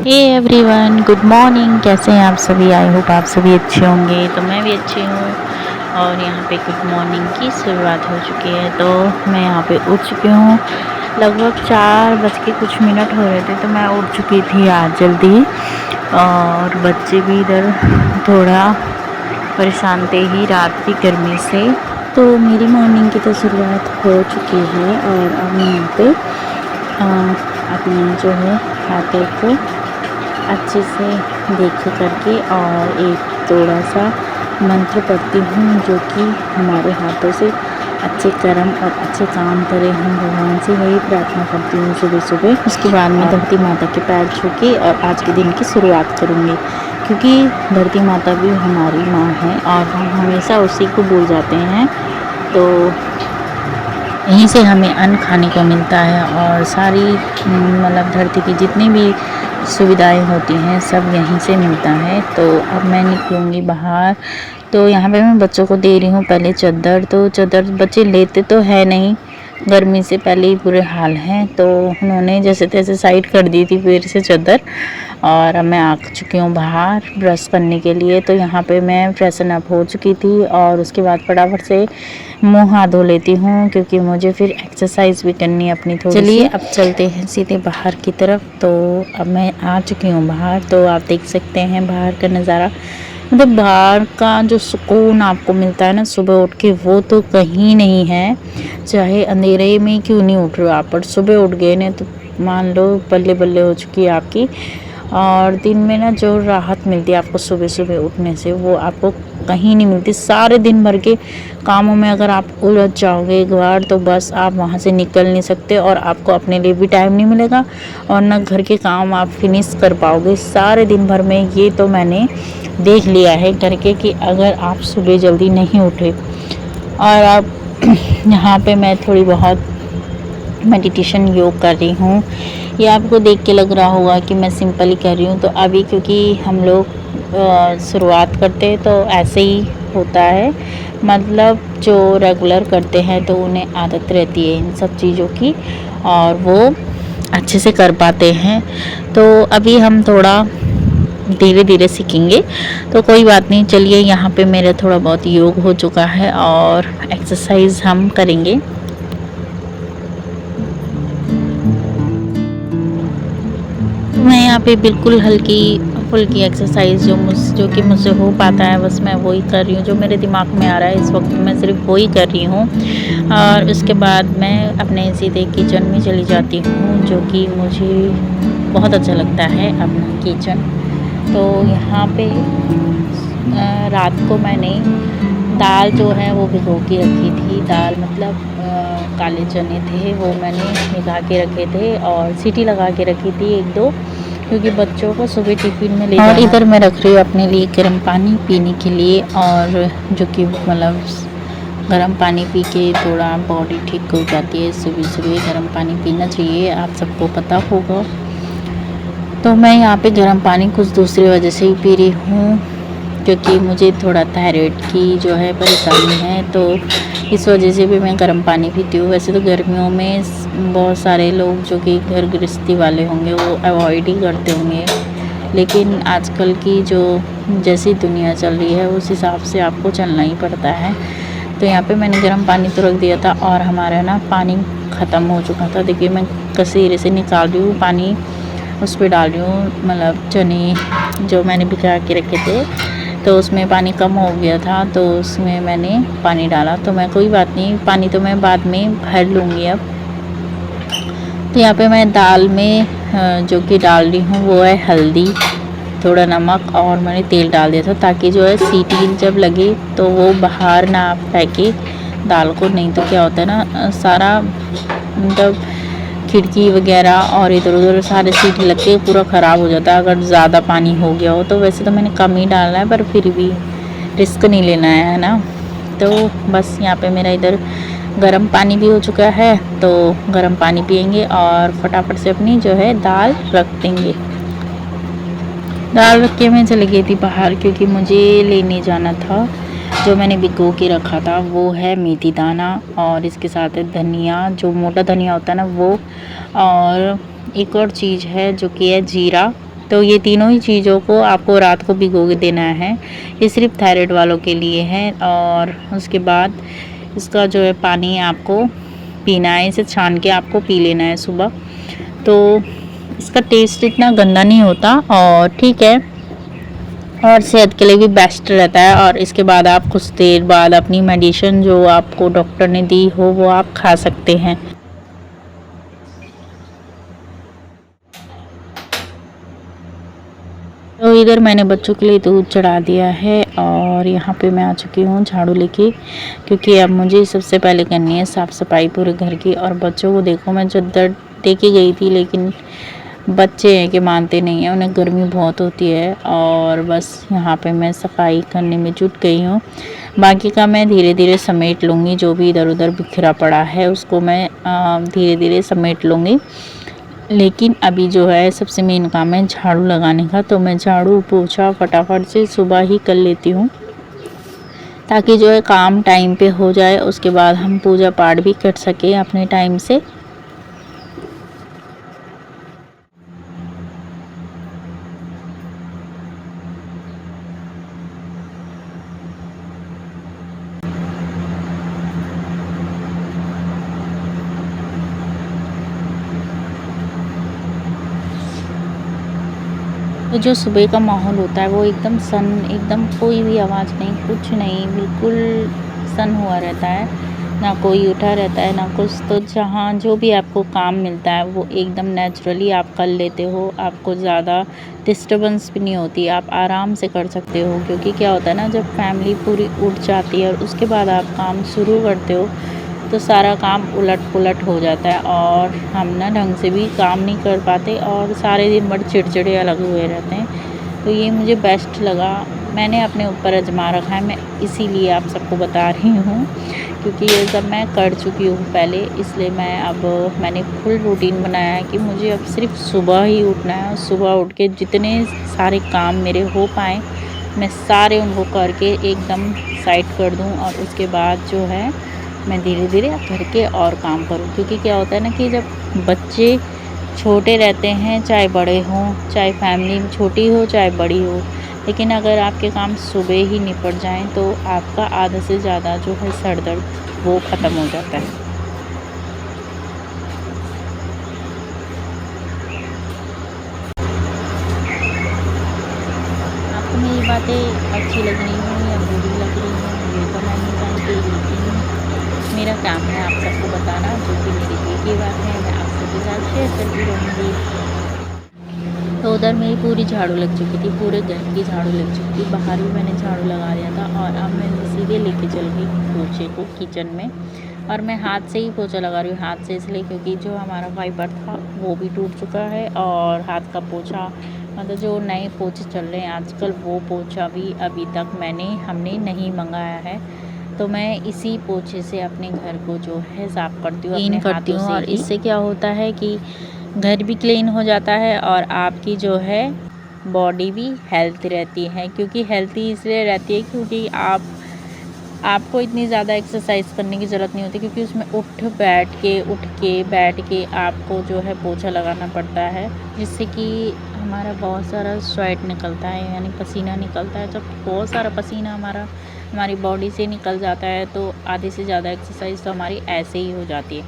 Hey everyone, good morning. कैसे हैं आप सभी? आई होप आप सभी अच्छे होंगे। तो मैं भी अच्छी हूँ और यहाँ पे गुड मॉर्निंग की शुरुआत हो चुकी है। तो मैं यहाँ पे उठ चुकी हूँ। लगभग 4 बज के कुछ मिनट हो रहे थे तो मैं उठ चुकी थी आज जल्दी। और बच्चे भी इधर थोड़ा परेशान थे ही रात की गर्मी से। तो मेरी मॉर्निंग की तो शुरुआत हो चुकी है और अब मैं यहाँ पे अपने जो है हाथों को अच्छे से देख करके और एक थोड़ा सा मंत्र पढ़ती हूँ, जो कि हमारे हाथों से अच्छे कर्म और अच्छे काम करें। हम भगवान से वही प्रार्थना करती हूँ सुबह सुबह। उसके बाद मैं धरती माता के पैर छू के और आज के दिन की शुरुआत करूँगी, क्योंकि धरती माता भी हमारी माँ है और हम हमेशा उसी को भूल जाते हैं। तो यहीं से हमें अन्न खाने को मिलता है और सारी मतलब धरती की जितनी भी सुविधाएं होती हैं सब यहीं से मिलता है। तो अब मैं निकलूँगी बाहर। तो यहाँ पे मैं बच्चों को दे रही हूँ पहले चादर। तो चादर बच्चे लेते तो है नहीं, गर्मी से पहले ही बुरे हाल हैं। तो उन्होंने जैसे तैसे साइड कर दी थी फिर से चादर। और अब मैं आ चुकी हूँ बाहर ब्रश करने के लिए। तो यहाँ पे मैं फ्रेशन अप हो चुकी थी और उसके बाद फटाफट से मुंह हाथ धो लेती हूँ, क्योंकि मुझे फिर एक्सरसाइज भी करनी है अपनी थोड़ी। चलिए अब चलते हैं सीधे बाहर की तरफ। तो अब मैं आ चुकी हूँ बाहर। तो आप देख सकते हैं बाहर का नज़ारा। मतलब बाहर का जो सुकून आपको मिलता है ना सुबह उठ के, वो तो कहीं नहीं है। चाहे अंधेरे में क्यों नहीं उठ रहे हो आप, पर सुबह उठ गए ना तो मान लो बल्ले बल्ले हो चुकी है आपकी। और दिन में ना जो राहत मिलती है आपको सुबह सुबह उठने से, वो आपको कहीं नहीं मिलती। सारे दिन भर के कामों में अगर आप उलझ जाओगे एक बार तो बस आप वहाँ से निकल नहीं सकते और आपको अपने लिए भी टाइम नहीं मिलेगा और ना घर के काम आप फिनिश कर पाओगे सारे दिन भर में। ये तो मैंने देख लिया है करके कि अगर आप सुबह जल्दी नहीं उठे और आप यहाँ पे मैं थोड़ी बहुत मेडिटेशन योग कर रही हूँ। ये आपको देख के लग रहा होगा कि मैं सिंपल ही कर रही हूँ। तो अभी क्योंकि हम लोग शुरुआत करते हैं तो ऐसे ही होता है, मतलब जो रेगुलर करते हैं तो उन्हें आदत रहती है इन सब चीज़ों की और वो अच्छे से कर पाते हैं। तो अभी हम थोड़ा धीरे धीरे सीखेंगे, तो कोई बात नहीं। चलिए यहाँ पे मेरा थोड़ा बहुत योग हो चुका है और एक्सरसाइज हम करेंगे। मैं यहाँ पे बिल्कुल हल्की फुल्की एक्सरसाइज जो कि मुझसे हो पाता है बस मैं वही कर रही हूँ। जो मेरे दिमाग में आ रहा है इस वक्त मैं सिर्फ वही कर रही हूँ। और उसके बाद मैं अपने सीधे किचन में चली जाती हूँ, जो कि मुझे बहुत अच्छा लगता है अपना किचन। तो यहाँ पे रात को मैंने दाल जो है वो भिगो के रखी थी। दाल मतलब काले चने थे, वो मैंने भिगा के रखे थे और सीटी लगा के रखी थी एक दो, क्योंकि बच्चों को सुबह टिफ़िन में ले जाना। और इधर मैं रख रही हूँ अपने लिए गर्म पानी पीने के लिए, और जो कि मतलब गर्म पानी पी के थोड़ा बॉडी ठीक हो जाती है। सुबह सुबह गर्म पानी पीना चाहिए, आप सबको पता होगा। तो मैं यहाँ पे गर्म पानी कुछ दूसरी वजह से ही पी रही हूँ, क्योंकि मुझे थोड़ा थायराइड की जो है परेशानी है, तो इस वजह से भी मैं गर्म पानी पीती हूँ। वैसे तो गर्मियों में बहुत सारे लोग जो कि घर गृहस्थी वाले होंगे वो अवॉइड ही करते होंगे, लेकिन आजकल की जो जैसी दुनिया चल रही है उस हिसाब से आपको चलना ही पड़ता है। तो यहाँ पे मैंने गर्म पानी तो रख दिया था और हमारा ना पानी ख़त्म हो चुका था। देखिए मैं कसीरे से निकाल रही हूँ पानी, उस पर डाल रही हूँ मतलब चने जो मैंने भिगा के रखे थे, तो उसमें पानी कम हो गया था तो उसमें मैंने पानी डाला। तो मैं कोई बात नहीं, पानी तो मैं बाद में भर लूँगी अब। तो यहाँ पे मैं दाल में जो कि डाल रही हूँ वो है हल्दी, थोड़ा नमक और मैंने तेल डाल दिया था, ताकि जो है सीटी जब लगे तो वो बाहर ना फेंके दाल को। नहीं तो क्या होता है ना सारा मतलब खिड़की वगैरह और इधर उधर सारे सीटी लग के पूरा ख़राब हो जाता है अगर ज़्यादा पानी हो गया हो। तो वैसे तो मैंने कम ही डालना है, पर फिर भी रिस्क नहीं लेना है ना। तो बस यहाँ पे मेरा इधर गर्म पानी भी हो चुका है, तो गर्म पानी पियेंगे और फटाफट से अपनी जो है दाल रख देंगे। दाल रख के मैं चली गई थी बाहर, क्योंकि मुझे लेने जाना था। जो मैंने भिगो के रखा था वो है मेथी दाना और इसके साथ है धनिया, जो मोटा धनिया होता है ना वो, और एक और चीज़ है जो कि है जीरा। तो ये तीनों ही चीज़ों को आपको रात को भिगो के देना है। ये सिर्फ थायराइड वालों के लिए है। और उसके बाद इसका जो है पानी आपको पीना है, इसे छान के आपको पी लेना है सुबह। तो इसका टेस्ट इतना गंदा नहीं होता और ठीक है, और सेहत के लिए भी बेस्ट रहता है। और इसके बाद आप कुछ देर बाद अपनी मेडिसिन जो आपको डॉक्टर ने दी हो वो आप खा सकते हैं। तो इधर मैंने बच्चों के लिए दूध चढ़ा दिया है और यहाँ पे मैं आ चुकी हूँ झाड़ू लेके, क्योंकि अब मुझे सबसे पहले करनी है साफ़ सफाई पूरे घर की। और बच्चों को देखो, मैं चद्दर दे के गई थी लेकिन बच्चे हैं कि मानते नहीं हैं, उन्हें गर्मी बहुत होती है। और बस यहाँ पे मैं सफाई करने में जुट गई हूँ। बाकी का मैं धीरे धीरे समेट लूँगी, जो भी इधर उधर बिखरा पड़ा है उसको मैं धीरे धीरे समेट लूँगी। लेकिन अभी जो है सबसे मेन काम है झाड़ू लगाने का, तो मैं झाड़ू पोछा फटाफट से सुबह ही कर लेती हूँ, ताकि जो है काम टाइम पे हो जाए। उसके बाद हम पूजा पाठ भी कर सके अपने टाइम से। तो जो सुबह का माहौल होता है वो एकदम एकदम कोई भी आवाज़ नहीं, कुछ नहीं, बिल्कुल सन हुआ रहता है, ना कोई उठा रहता है ना कुछ। तो जहाँ जो भी आपको काम मिलता है वो एकदम नेचुरली आप कर लेते हो, आपको ज़्यादा डिस्टर्बेंस भी नहीं होती, आप आराम से कर सकते हो। क्योंकि क्या होता है ना, जब फैमिली पूरी उठ जाती है और उसके बाद आप काम शुरू करते हो तो सारा काम उलट पुलट हो जाता है और हम ना ढंग से भी काम नहीं कर पाते और सारे दिन बड़े चिड़चिड़े लगे हुए रहते हैं। तो ये मुझे बेस्ट लगा, मैंने अपने ऊपर आजमा रखा है, मैं इसीलिए आप सबको बता रही हूँ, क्योंकि ये सब मैं कर चुकी हूँ पहले। इसलिए मैंने फुल रूटीन बनाया है कि मुझे अब सिर्फ सुबह ही उठना है और सुबह उठ के जितने सारे काम मेरे हो पाएँ मैं सारे उनको करके एकदम साइड कर दूँ। और उसके बाद जो है मैं धीरे धीरे घर के और काम करूँ। क्योंकि क्या होता है ना कि जब बच्चे छोटे रहते हैं, चाहे बड़े हों, चाहे फैमिली छोटी हो चाहे बड़ी हो, लेकिन अगर आपके काम सुबह ही निपट जाएं तो आपका आधा से ज़्यादा जो है सर दर्द वो ख़त्म हो जाता है। आपको मेरी बातें अच्छी लग रही हों या बुरी लग रही हों ये तो मैं नहीं जानती, लेकिन मेरा काम है आप सबको बताना, जो कि मेरी दिल की बात है मैं आप सबके साथ शेयर करती रहूँगी। तो उधर मेरी पूरी झाड़ू लग चुकी थी, पूरे घर की झाड़ू लग चुकी थी, बाहर भी मैंने झाड़ू लगा दिया था। और अब मैं सीधे लेके चल गई पोछे को किचन में। और मैं हाथ से ही पोछा लगा रही हूँ, हाथ से इसलिए क्योंकि जो हमारा वाइपर था वो भी टूट चुका है और हाथ का पोछा मतलब जो नए पोछे चल रहे हैं आजकल वो पोछा भी अभी तक हमने नहीं मंगाया है। तो मैं इसी पोछे से अपने घर को जो है साफ़ करती हूँ, अपने हाथों से। और इससे क्या होता है कि घर भी क्लीन हो जाता है और आपकी जो है बॉडी भी हेल्थी रहती है। क्योंकि हेल्थी इसलिए रहती है क्योंकि आपको इतनी ज़्यादा एक्सरसाइज करने की ज़रूरत नहीं होती, क्योंकि उसमें उठ के बैठ के आपको जो है पोछा लगाना पड़ता है, जिससे कि हमारा बहुत सारा स्वेट निकलता है, यानी पसीना निकलता है। जब बहुत सारा पसीना हमारी बॉडी से निकल जाता है तो आधे से ज़्यादा एक्सरसाइज तो हमारी ऐसे ही हो जाती है।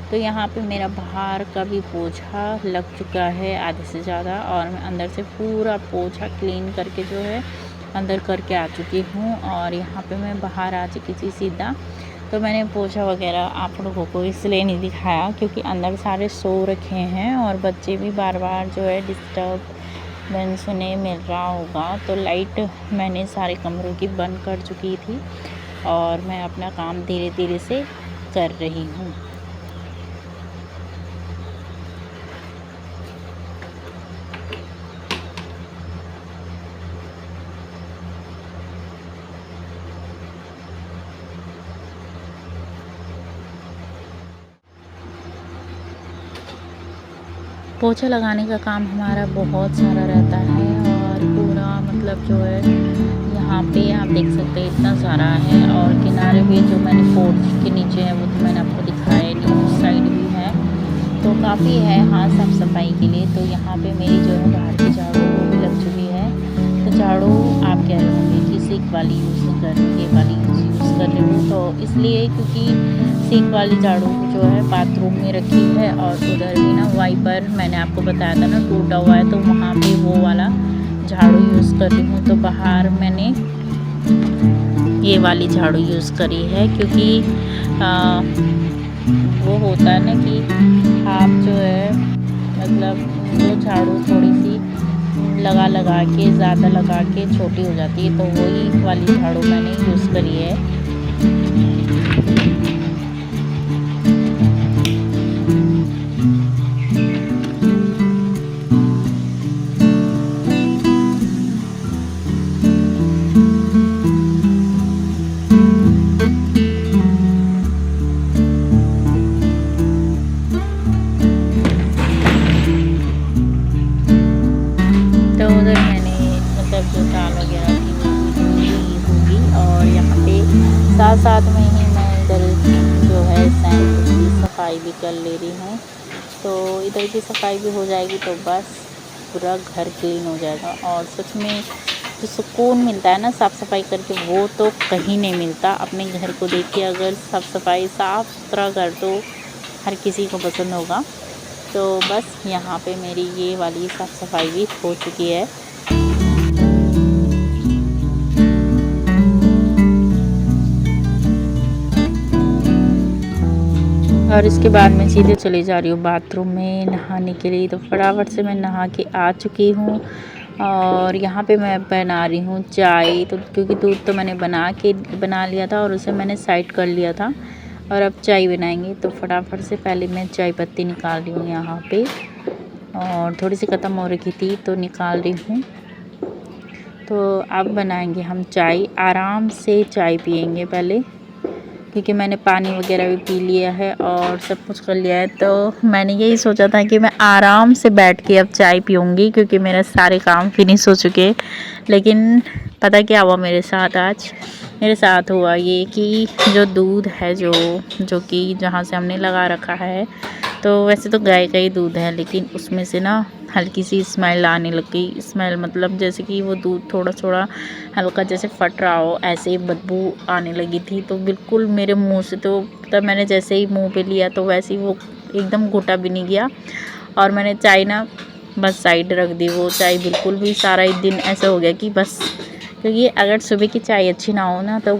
तो यहाँ पे मेरा बाहर का भी पोछा लग चुका है आधे से ज़्यादा, और मैं अंदर से पूरा पोछा क्लीन करके जो है अंदर करके आ चुकी हूँ। और यहाँ पे मैं बाहर आ चुकी थी सीधा। तो मैंने पोछा वगैरह आप लोगों को इसलिए नहीं दिखाया क्योंकि अंदर सारे सो रखे हैं और बच्चे भी बार बार जो है डिस्टर्बेंस उन्हें मिल रहा होगा। तो लाइट मैंने सारे कमरों की बंद कर चुकी थी और मैं अपना काम धीरे धीरे से कर रही हूँ। पोछा लगाने का काम हमारा बहुत सारा रहता है और पूरा मतलब जो है यहाँ पे आप देख सकते हैं इतना सारा है। और किनारे भी जो मैंने पोर्च के नीचे है वो तो मैंने आपको दिखाया नहीं, उस साइड भी है, तो काफ़ी है हाँ साफ़ सफाई के लिए। तो यहाँ पे मेरी जो है बाहर की झाड़ू झाड़ू आप कह रहे होंगे कि सीख वाली यूज़ कर ये वाली यूज़ कर रही हूँ, तो इसलिए क्योंकि सीख वाली झाड़ू जो है बाथरूम में रखी है और उधर भी ना वाइपर मैंने आपको बताया था ना टूटा हुआ है, तो वहाँ पे वो वाला झाड़ू यूज़ कर रही हूँ। तो बाहर मैंने ये वाली झाड़ू यूज़ करी है क्योंकि वो होता है ना कि आप जो है मतलब जो झाड़ू थोड़ी सी लगा के ज़्यादा लगा के छोटी हो जाती है, तो वही वाली झाड़ू मैंने यूज़ करी है। तो उधर मैंने मतलब जो दाल वगैरह थी वो भी होगी, और यहाँ पे साथ साथ में ही मैं इधर जो है सैंक की सफाई भी कर ले रही हूँ। तो इधर की सफाई भी हो जाएगी तो बस पूरा घर क्लीन हो जाएगा। और सच में जो सुकून मिलता है ना साफ़ सफाई करके, वो तो कहीं नहीं मिलता। अपने घर को देखिए, अगर साफ़ सफाई साफ़ सुथरा घर तो हर किसी को पसंद होगा। तो बस यहाँ पे मेरी ये वाली साफ़ सफाई भी हो चुकी है। और इसके बाद मैं सीधे चली जा रही हूँ बाथरूम में नहाने के लिए। तो फटाफट से मैं नहा के आ चुकी हूँ और यहाँ पे मैं बना रही हूँ चाय। तो क्योंकि दूध तो मैंने बना लिया था और उसे मैंने साइड कर लिया था, और अब चाय बनाएंगे। तो फटाफट से पहले मैं चाय पत्ती निकाल रही हूँ यहाँ पे, और थोड़ी सी ख़त्म हो रखी थी तो निकाल रही हूँ। तो अब बनाएंगे हम चाय, आराम से चाय पियेंगे पहले, क्योंकि मैंने पानी वगैरह भी पी लिया है और सब कुछ कर लिया है। तो मैंने यही सोचा था कि मैं आराम से बैठ के अब चाय पीऊँगी, क्योंकि मेरे सारे काम फिनिश हो चुके। लेकिन पता क्या हुआ मेरे साथ आज? मेरे साथ हुआ ये कि जो दूध है जो कि जहाँ से हमने लगा रखा है, तो वैसे तो गाय का ही दूध है, लेकिन उसमें से ना हल्की सी स्मेल आने लग गई। स्मेल मतलब जैसे कि वो दूध थोड़ा थोड़ा हल्का जैसे फट रहा हो, ऐसे ही बदबू आने लगी थी। तो बिल्कुल मेरे मुंह से, तो तब मैंने जैसे ही मुंह पे लिया तो वैसे ही वो एकदम घुटा भी नहीं गया, और मैंने चाय ना बस साइड रख दी। वो चाय बिल्कुल भी सारा एक दिन ऐसा हो गया कि बस, क्योंकि अगर सुबह की चाय अच्छी ना हो ना तो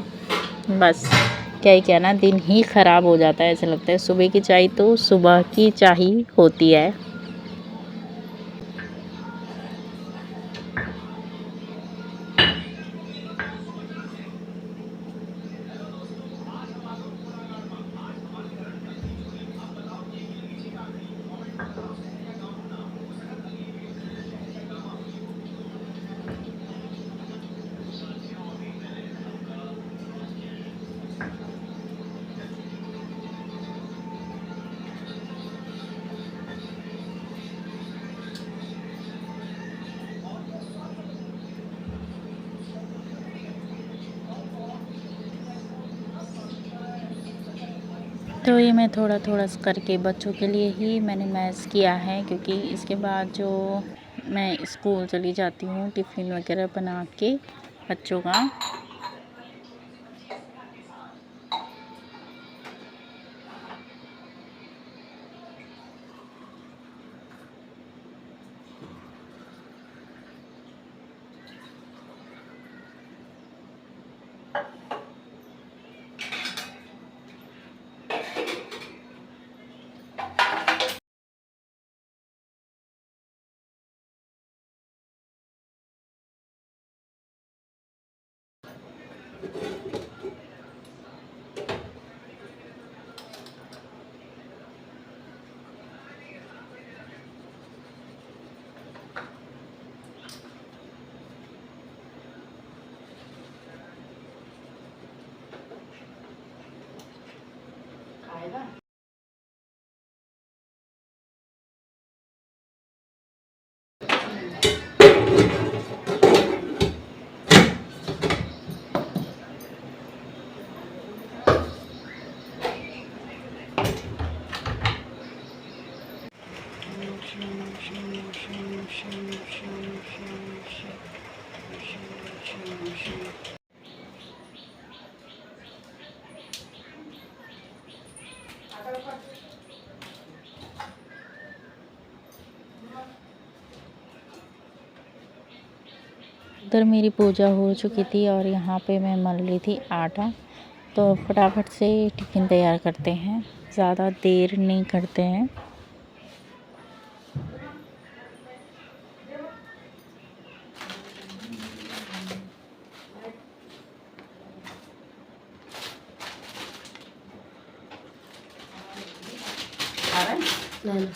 बस क्या ही कहना, दिन ही ख़राब हो जाता है। ऐसा लगता है सुबह की चाय तो सुबह की चाय ही होती है। तो ये मैं थोड़ा थोड़ा करके बच्चों के लिए ही मैंने मैश किया है, क्योंकि इसके बाद जो मैं स्कूल चली जाती हूँ टिफ़िन वगैरह बना के बच्चों का। उधर मेरी पूजा हो चुकी थी और यहाँ पे मैं मल रही थी आटा। तो फटाफट से टिफ़िन तैयार करते हैं, ज़्यादा देर नहीं करते हैं। नहीं।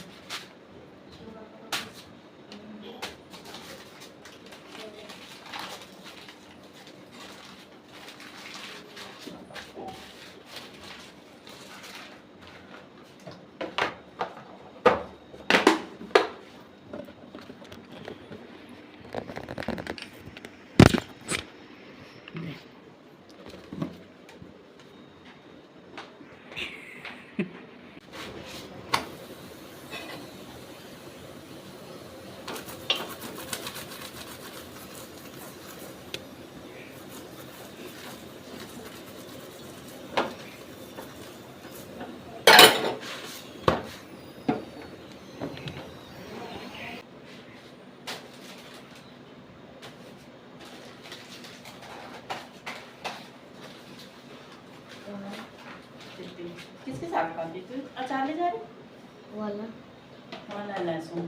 किसके साथ खाती तू? अचार ले जा रही वाला वाला लहसुन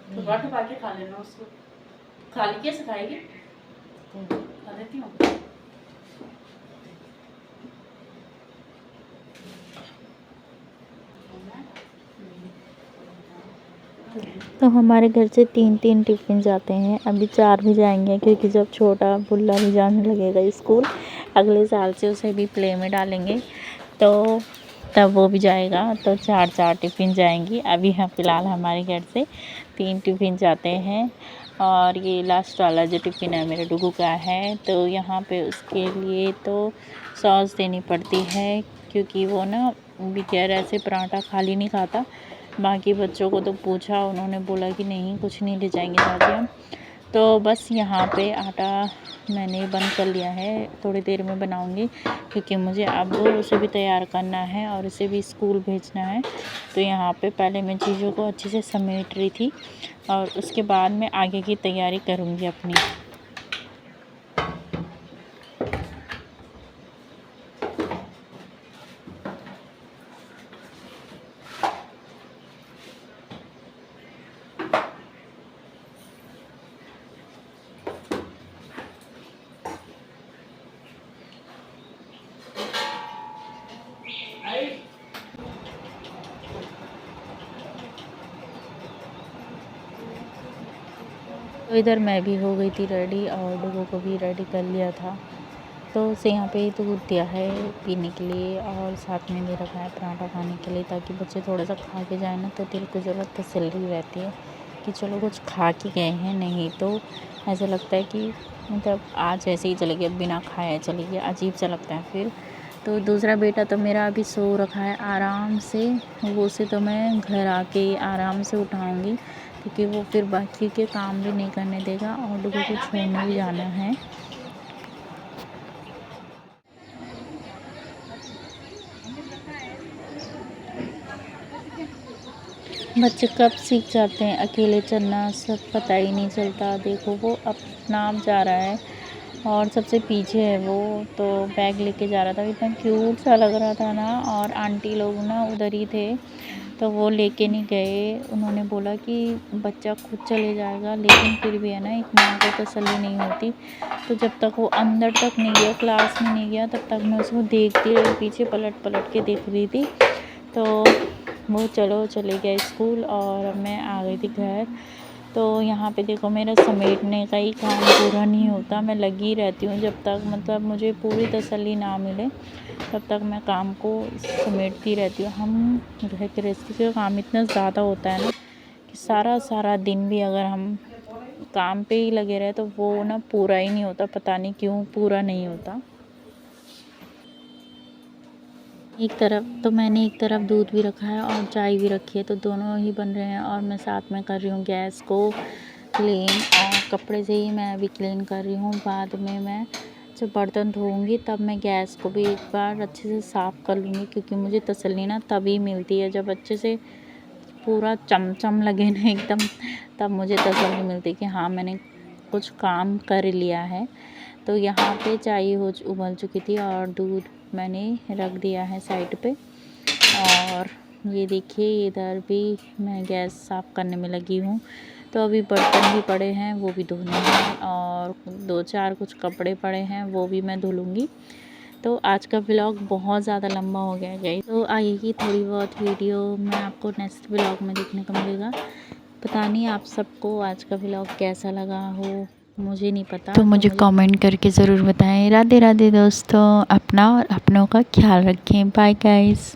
तो बाटी बाटी खा लेना उसको। खाली कैसे खाएगी? खा देती हूँ। तो हमारे घर से 3-3 टिफ़िन जाते हैं, अभी 4 भी जाएंगे क्योंकि जब छोटा बुल्ला भी जाने लगेगा स्कूल, अगले साल से उसे भी प्ले में डालेंगे तो तब वो भी जाएगा, तो 4-4 टिफ़िन जाएंगी। अभी हम फ़िलहाल हमारे घर से 3 टिफ़िन जाते हैं और ये लास्ट वाला जो टिफ़िन है मेरे डुगू का है। तो यहाँ पे उसके लिए तो सॉस देनी पड़ती है क्योंकि वो ना बगैर ऐसे पराठा खाली नहीं खाता। बाकी बच्चों को तो पूछा, उन्होंने बोला कि नहीं कुछ नहीं ले जाएंगे दादी हम। तो बस यहाँ पे आटा मैंने बंद कर लिया है, थोड़ी देर में बनाऊंगी क्योंकि मुझे अब उसे भी तैयार करना है और उसे भी स्कूल भेजना है। तो यहाँ पे पहले मैं चीज़ों को अच्छे से समेट रही थी और उसके बाद मैं आगे की तैयारी करूँगी अपनी। तो इधर मैं भी हो गई थी रेडी और डुगू को भी रेडी कर लिया था। तो उसे यहाँ पे दूध दिया है पीने के लिए और साथ में दे रखा है पराठा खाने के लिए, ताकि बच्चे थोड़ा सा खा के जाए ना तो दिल को ज़रूरत तसल्ली रहती है कि चलो कुछ खा के गए हैं। नहीं तो ऐसा लगता है कि मतलब आज ऐसे ही चले गए, बिना खाए चले गए, अजीब सा लगता है फिर। तो दूसरा बेटा तो मेरा अभी सो रखा है आराम से, वो उसे तो मैं घर आके आराम से उठाऊँगी क्योंकि वो फिर बाकी के काम भी नहीं करने देगा और डुगू को छोड़ने भी जाना है। बच्चे कब सीख जाते हैं अकेले चलना, सब पता ही नहीं चलता। देखो वो अपना आप जा रहा है और सबसे पीछे है वो, तो बैग लेके जा रहा था, इतना क्यूट सा लग रहा था ना। और आंटी लोग ना उधर ही थे तो वो लेके नहीं गए, उन्होंने बोला कि बच्चा खुद चले जाएगा, लेकिन फिर भी है ना एक माँ को तसल्ली नहीं होती। तो जब तक वो अंदर तक नहीं गया, क्लास में नहीं गया, तब तक मैं उसको देखती रही, पीछे पलट पलट के देख रही थी। तो वो चले गया स्कूल और अब मैं आ गई थी घर। तो यहाँ पे देखो मेरा समेटने का ही काम पूरा नहीं होता, मैं लगी रहती हूँ जब तक मतलब मुझे पूरी तसल्ली ना मिले तब तक मैं काम को समेटती रहती हूँ। हम घर गृहस्थी का काम इतना ज़्यादा होता है ना कि सारा दिन भी अगर हम काम पे ही लगे रहे तो वो ना पूरा ही नहीं होता, पता नहीं क्यों पूरा नहीं होता। मैंने एक तरफ दूध भी रखा है और चाय भी रखी है, तो दोनों ही बन रहे हैं और मैं साथ में कर रही हूँ गैस को क्लीन। और कपड़े से ही मैं अभी क्लीन कर रही हूँ, बाद में मैं जब बर्तन धोऊंगी तब मैं गैस को भी एक बार अच्छे से साफ़ कर लूँगी क्योंकि मुझे तसल्ली ना तभी मिलती है जब अच्छे से पूरा चमचम लगे ना एकदम, तब मुझे तसल्ली मिलती है कि हाँ मैंने कुछ काम कर लिया है। तो यहाँ पे चाय उबल चुकी थी और दूध मैंने रख दिया है साइड पे। और ये देखिए इधर भी मैं गैस साफ़ करने में लगी हूँ। तो अभी बर्तन भी पड़े हैं, वो भी धोने हैं, और 2-4 कुछ कपड़े पड़े हैं, वो भी मैं धुलूँगी। तो आज का व्लॉग बहुत ज़्यादा लंबा हो गया गाइस। तो आएगी थोड़ी बहुत वीडियो मैं आपको नेक्स्ट व्लॉग में देखने को मिलेगा। पता नहीं आप सबको आज का व्लॉग कैसा लगा हो, मुझे नहीं पता। तो मुझे कमेंट करके ज़रूर बताएं। राधे राधे दोस्तों, अपना और अपनों का ख्याल रखें। Bye guys.